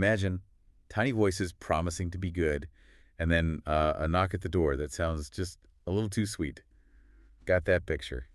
Imagine tiny voices promising to be good, and then a knock at the door that sounds just a little too sweet. Got that picture.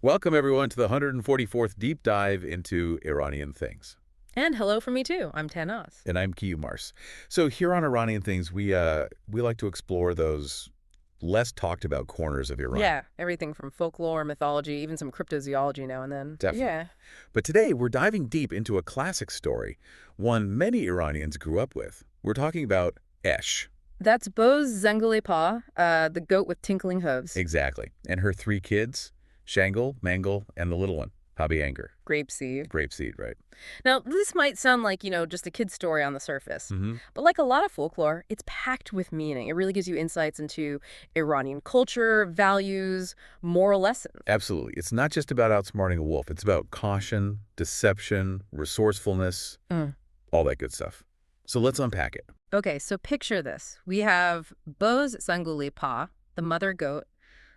Welcome, everyone, to the 144th deep dive into Iranian Things. And hello from me, too. I'm Tanaz. And I'm Kiyu Mars. So here on Iranian Things, we like to explore those less talked about corners of Iran. Yeah, everything from folklore, mythology, even some cryptozoology now and then. Definitely. Yeah. But today, we're diving deep into a classic story, one many Iranians grew up with. We're talking about Esh. That's Boz Zangalepa, the goat with tinkling hooves. Exactly. And her three kids, Shangool, Mangool, and the little one, Habbeye Angoor. Grapeseed. Grapeseed, right. Now, this might sound like, just a kid's story on the surface. Mm-hmm. But like a lot of folklore, it's packed with meaning. It really gives you insights into Iranian culture, values, moral lessons. Absolutely. It's not just about outsmarting a wolf. It's about caution, deception, resourcefulness, all that good stuff. So let's unpack it. Okay, so picture this. We have Boz Zangalepa, the mother goat,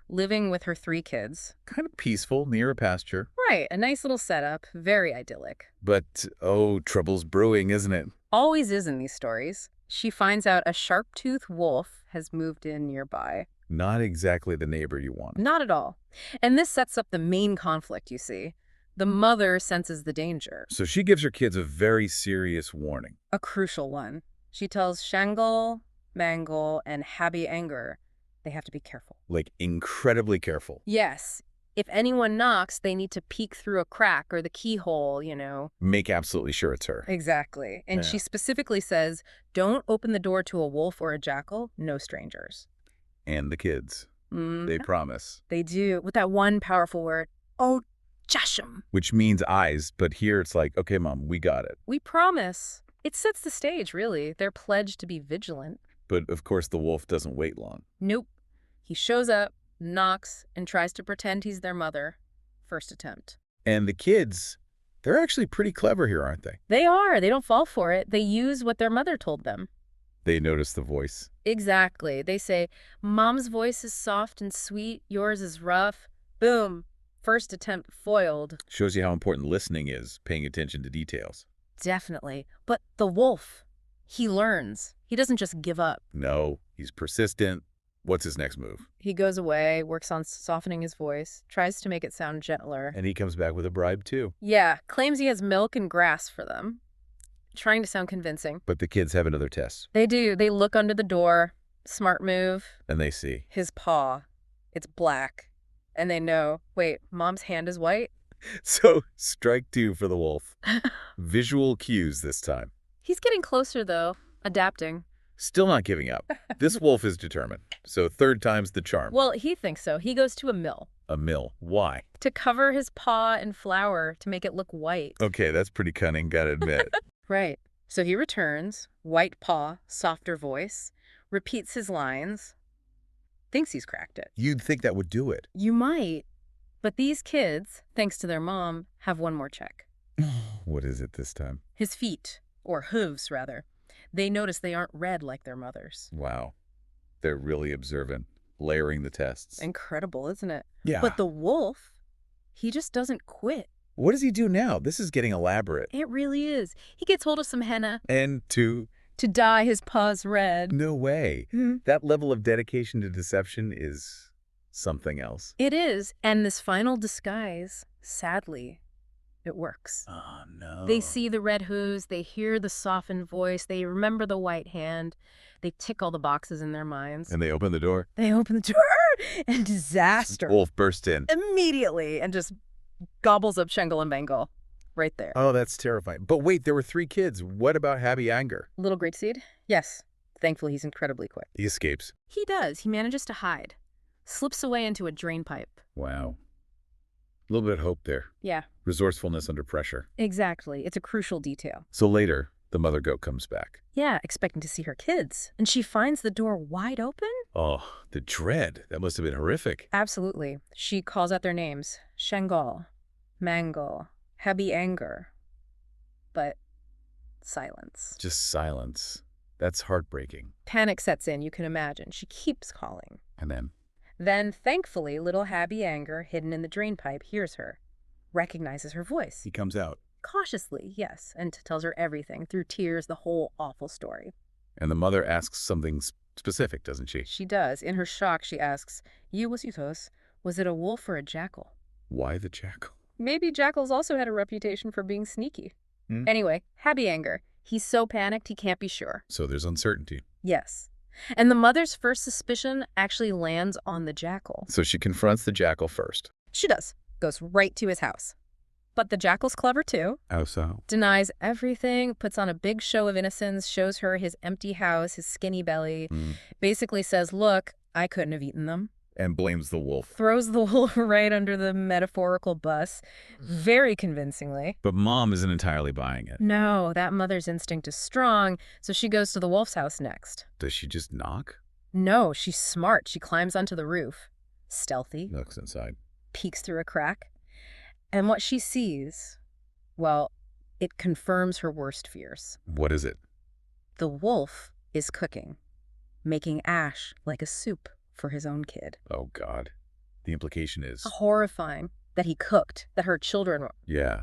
living with her three kids. Kind of peaceful, near a pasture. Right, a nice little setup, very idyllic. But, oh, trouble's brewing, isn't it? Always is in these stories. She finds out a sharp-toothed wolf has moved in nearby. Not exactly the neighbor you want. Not at all. And this sets up the main conflict, you see. The mother senses the danger. So she gives her kids a very serious warning. A crucial one. She tells Shangool, Mangool, and Habbeye Angoor they have to be careful. Like, incredibly careful. Yes. If anyone knocks, they need to peek through a crack or the keyhole, Make absolutely sure it's her. Exactly. And Yeah. she specifically says, don't open the door to a wolf or a jackal, no strangers. And the kids. They promise. They do, with that one powerful word, oh, Jasham. Which means eyes, but here it's like, okay, Mom, we got it. We promise. It sets the stage, really. They're pledged to be vigilant. But, of course, the wolf doesn't wait long. Nope. He shows up, knocks, and tries to pretend he's their mother. First attempt. And the kids, they're actually pretty clever here, aren't they? They are. They don't fall for it. They use what their mother told them. They notice the voice. Exactly. They say, Mom's voice is soft and sweet, yours is rough. Boom. First attempt foiled. Shows you how important listening is, paying attention to details. Definitely. But the wolf, he learns. He doesn't just give up. No, he's persistent. What's his next move? He goes away, works on softening his voice, tries to make it sound gentler. And he comes back with a bribe, too. Yeah, claims he has milk and grass for them. Trying to sound convincing. But the kids have another test. They do. They look under the door. Smart move. And they see. His paw. It's black. And they know, wait, Mom's hand is white? So, strike two for the wolf. Visual cues this time. He's getting closer, though. Adapting. Still not giving up. This wolf is determined. So third time's the charm. Well, he thinks so. He goes to a mill. A mill. Why? To cover his paw in flour to make it look white. Okay, that's pretty cunning, gotta admit. Right. So he returns, white paw, softer voice, repeats his lines, thinks he's cracked it. You'd think that would do it. You might. But these kids, thanks to their mom, have one more check. What is it this time? His feet, or hooves, rather. They notice they aren't red like their mother's. Wow. They're really observant, layering the tests. Incredible, isn't it? Yeah. But the wolf, he just doesn't quit. What does he do now? This is getting elaborate. It really is. He gets hold of some henna. And to dye his paws red. no way. That level of dedication to deception is something else. It is. And this final disguise, sadly, it works. Oh, no. They see the red hooves, they hear the softened voice, they remember the white hand, they tick all the boxes in their minds. And they open the door. They open the door, and disaster. Wolf bursts in. Immediately, and just gobbles up Shangool and Mangool right there. Oh, that's terrifying. But wait, there were three kids. What about Habbeye Angoor? Little Grapeseed? Yes. Thankfully, he's incredibly quick. He escapes. He does. He manages to hide. Slips away into a drain pipe. Wow. A little bit of hope there. Yeah. Resourcefulness under pressure. Exactly. It's a crucial detail. So later, the mother goat comes back. Yeah, expecting to see her kids. And she finds the door wide open? Oh, the dread. That must have been horrific. Absolutely. She calls out their names. Shangool, Mangool, Habbeye Angoor. But silence. Just silence. That's heartbreaking. Panic sets in, you can imagine. She keeps calling. And then? Then, thankfully, little Habbeye Angoor, hidden in the drain pipe, hears her, recognizes her voice. He comes out. Cautiously, yes, and tells her everything, through tears, the whole awful story. And the mother asks something specific, doesn't she? She does. In her shock, she asks, "You was it a wolf or a jackal?" Why the jackal? Maybe jackals also had a reputation for being sneaky. Hmm? Anyway, Habbeye Angoor. He's so panicked he can't be sure. So there's uncertainty. Yes. And the mother's first suspicion actually lands on the jackal. So she confronts the jackal first. She does. Goes right to his house. But the jackal's clever too. How so? Denies everything, puts on a big show of innocence, shows her his empty house, his skinny belly, basically says, "Look, I couldn't have eaten them." And blames the wolf. Throws the wolf right under the metaphorical bus, very convincingly. But Mom isn't entirely buying it. No, that mother's instinct is strong, so she goes to the wolf's house next. Does she just knock? No, she's smart. She climbs onto the roof. Stealthy. Looks inside. Peeks through a crack. And what she sees, well, it confirms her worst fears. What is it? The wolf is cooking, making ash like a soup for his own kid. Oh, God. The implication is... Horrifying that he cooked, that her children were... Yeah.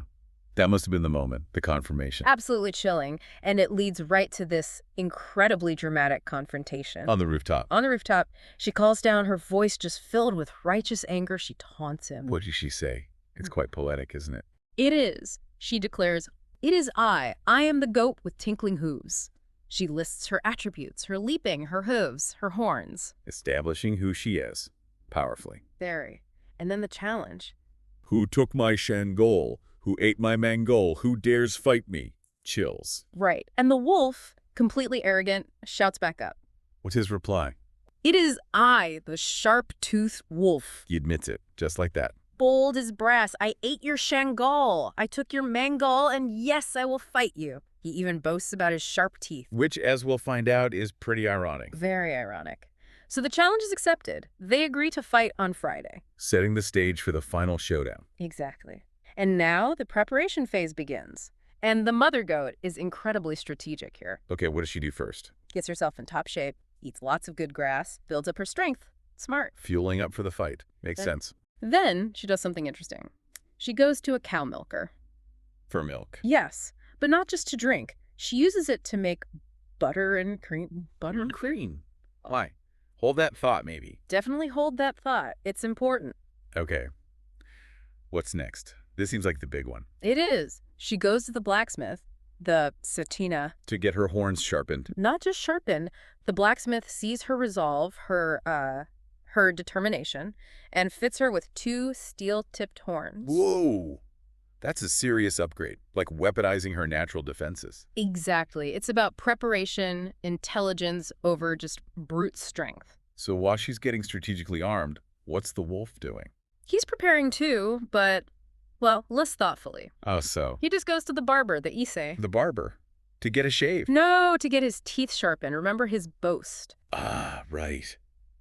That must have been the moment, the confirmation. Absolutely chilling, and it leads right to this incredibly dramatic confrontation. On the rooftop. On the rooftop, she calls down, her voice just filled with righteous anger. She taunts him. What does she say? It's quite poetic, isn't it? "It is," she declares, "it is I. I am the goat with tinkling hooves." She lists her attributes, her leaping, her hooves, her horns. Establishing who she is. Powerfully. Very. And then the challenge. Who took my Shangool? Who ate my Mangool? Who dares fight me? Chills. Right. And the wolf, completely arrogant, shouts back up. What's his reply? "It is I, the sharp-toothed wolf. He admits it, just like that. Bold as brass. I ate your Shangool. I took your Mangool, and yes, I will fight you." He even boasts about his sharp teeth. Which, as we'll find out, is pretty ironic. Very ironic. So the challenge is accepted. They agree to fight on Friday. Setting the stage for the final showdown. Exactly. And now the preparation phase begins. And the mother goat is incredibly strategic here. Okay, what does she do first? Gets herself in top shape, eats lots of good grass, builds up her strength. Smart. Fueling up for the fight. Makes sense. Then she does something interesting. She goes to a cow milker. For milk. Yes, but not just to drink. She uses it to make butter and cream. Butter and Cream. Why? Hold that thought, maybe. Definitely hold that thought. It's important. Okay. What's next? This seems like the big one. It is. She goes to the blacksmith, the Satina. To get her horns sharpened. Not just sharpened. The blacksmith sees her resolve, her determination, and fits her with 2 steel-tipped horns. Whoa! That's a serious upgrade, like weaponizing her natural defenses. Exactly. It's about preparation, intelligence over just brute strength. So while she's getting strategically armed, what's the wolf doing? He's preparing too, but, well, less thoughtfully. Oh, so. He just goes to the barber, the Issei. The barber. To get a shave. No, to get his teeth sharpened. Remember his boast. Ah, right.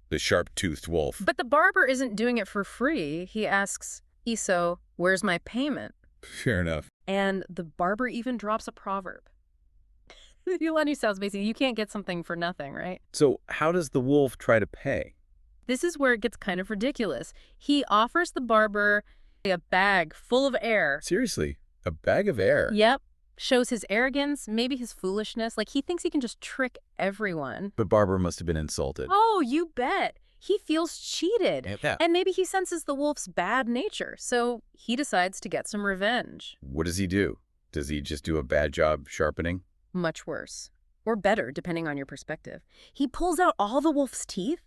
The sharp-toothed wolf. But the barber isn't doing it for free. He asks, "Iso, where's my payment?" Fair enough. And the barber even drops a proverb. Yulani sounds basically, you can't get something for nothing, right? So how does the wolf try to pay? This is where it gets kind of ridiculous. He offers the barber a bag full of air. Seriously, a bag of air? Yep. Shows his arrogance, maybe his foolishness. Like, he thinks he can just trick everyone. But Barber must have been insulted. Oh, you bet. He feels cheated. Yeah. And maybe he senses the wolf's bad nature, so he decides to get some revenge. What does he do? Does he just do a bad job sharpening? Much worse. Or better, depending on your perspective. He pulls out all the wolf's teeth.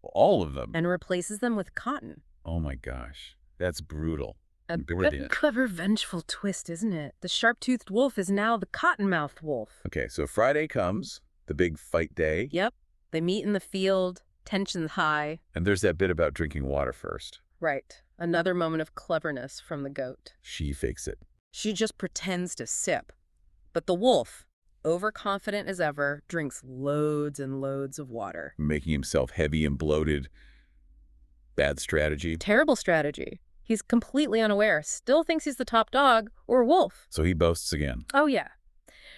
All of them? And replaces them with cotton. Oh my gosh. That's brutal. A Brilliant. clever, vengeful twist, isn't it? The sharp-toothed wolf is now the cottonmouth wolf. Okay, so Friday comes, the big fight day. Yep. They meet in the field, tension's high. And there's that bit about drinking water first. Right. Another moment of cleverness from the goat. She fakes it. She just pretends to sip. But the wolf, overconfident as ever, drinks loads and loads of water. Making himself heavy and bloated. Bad strategy. Terrible strategy. He's completely unaware, still thinks he's the top dog, or wolf. So he boasts again. Oh, yeah.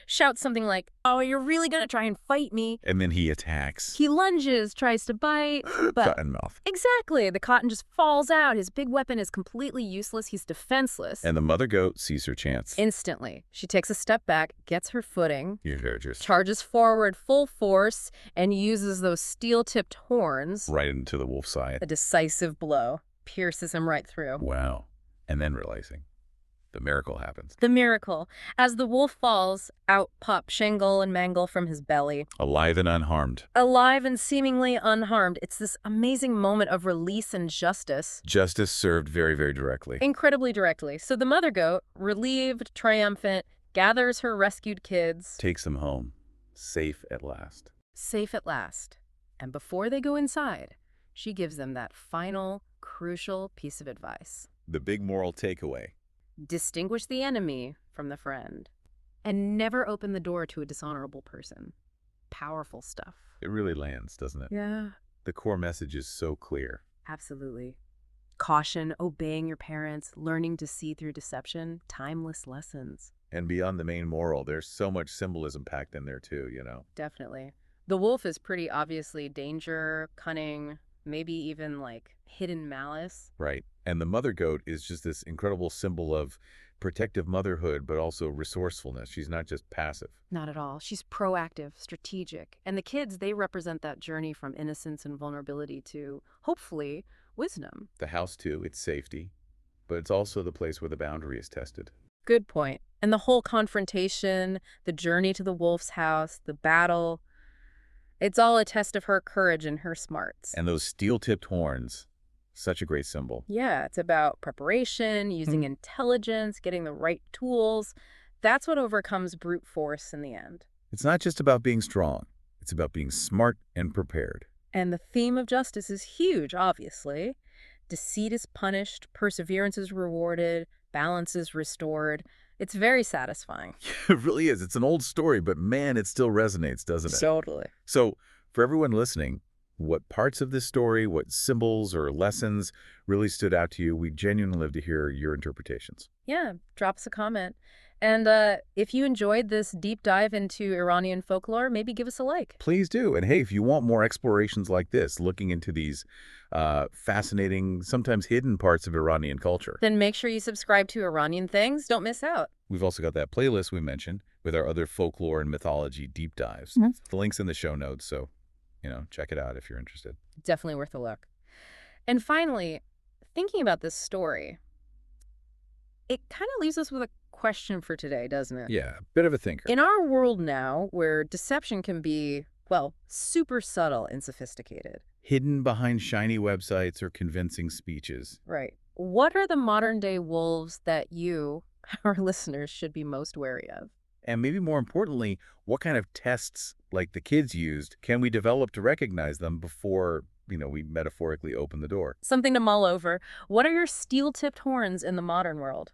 shouts something like, "Oh, you're really gonna try and fight me?" And then he attacks. He lunges, tries to bite, but Cotton mouth. exactly, the cotton just falls out. His big weapon is completely useless. He's defenseless. And the mother goat sees her chance. Instantly, she takes a step back, gets her footing, Just charges forward full force, and uses those steel-tipped horns. right into the wolf's side. A decisive blow pierces him right through. Wow. And then realizing the miracle happens. The miracle. As the wolf falls, out pop Shangool and Mangool from his belly. Alive and unharmed. Alive and seemingly unharmed. It's this amazing moment of release and justice. Justice served very, very directly. Incredibly directly. So the mother goat, relieved, triumphant, gathers her rescued kids. Takes them home. Safe at last. Safe at last. And before they go inside, she gives them that final, crucial piece of advice. The big moral takeaway. Distinguish the enemy from the friend. And never open the door to a dishonorable person. Powerful stuff. It really lands, doesn't it? Yeah. The core message is so clear. Absolutely. Caution, obeying your parents, learning to see through deception, timeless lessons. And beyond the main moral, there's so much symbolism packed in there too, you know? Definitely. The wolf is pretty obviously danger, cunning, maybe even like hidden malice. Right. And the mother goat is just this incredible symbol of protective motherhood, but also resourcefulness. She's not just passive. Not at all. She's proactive, strategic. And the kids, they represent that journey from innocence and vulnerability to, hopefully, wisdom. The house too, it's safety, but it's also the place where the boundary is tested. Good point. And the whole confrontation, the journey to the wolf's house, the battle, it's all a test of her courage and her smarts. And those steel-tipped horns, such a great symbol. Yeah, it's about preparation, using intelligence, getting the right tools. That's what overcomes brute force in the end. It's not just about being strong. It's about being smart and prepared. And the theme of justice is huge, obviously. Deceit is punished, perseverance is rewarded, balance is restored. It's very satisfying. It really is. It's an old story, but man, it still resonates, doesn't it? Totally. So, for everyone listening, what parts of this story, what symbols or lessons really stood out to you? We genuinely love to hear your interpretations. Yeah, drop us a comment. And if you enjoyed this deep dive into Iranian folklore, maybe give us a like. Please do. And hey, if you want more explorations like this, looking into these fascinating, sometimes hidden parts of Iranian culture, Then make sure you subscribe to Iranian Things. Don't miss out. we've also got that playlist we mentioned with our other folklore and mythology deep dives. The link's in the show notes, so, check it out if you're interested. Definitely worth a look. And finally, thinking about this story, it kind of leaves us with a question for today, doesn't it? Yeah, bit of a thinker. In our world now, where deception can be, well, super subtle and sophisticated. Hidden behind shiny websites or convincing speeches. Right. What are the modern-day wolves that you, our listeners, should be most wary of? And maybe more importantly, what kind of tests, like the kids used, can we develop to recognize them before, we metaphorically open the door? Something to mull over. What are your steel-tipped horns in the modern world?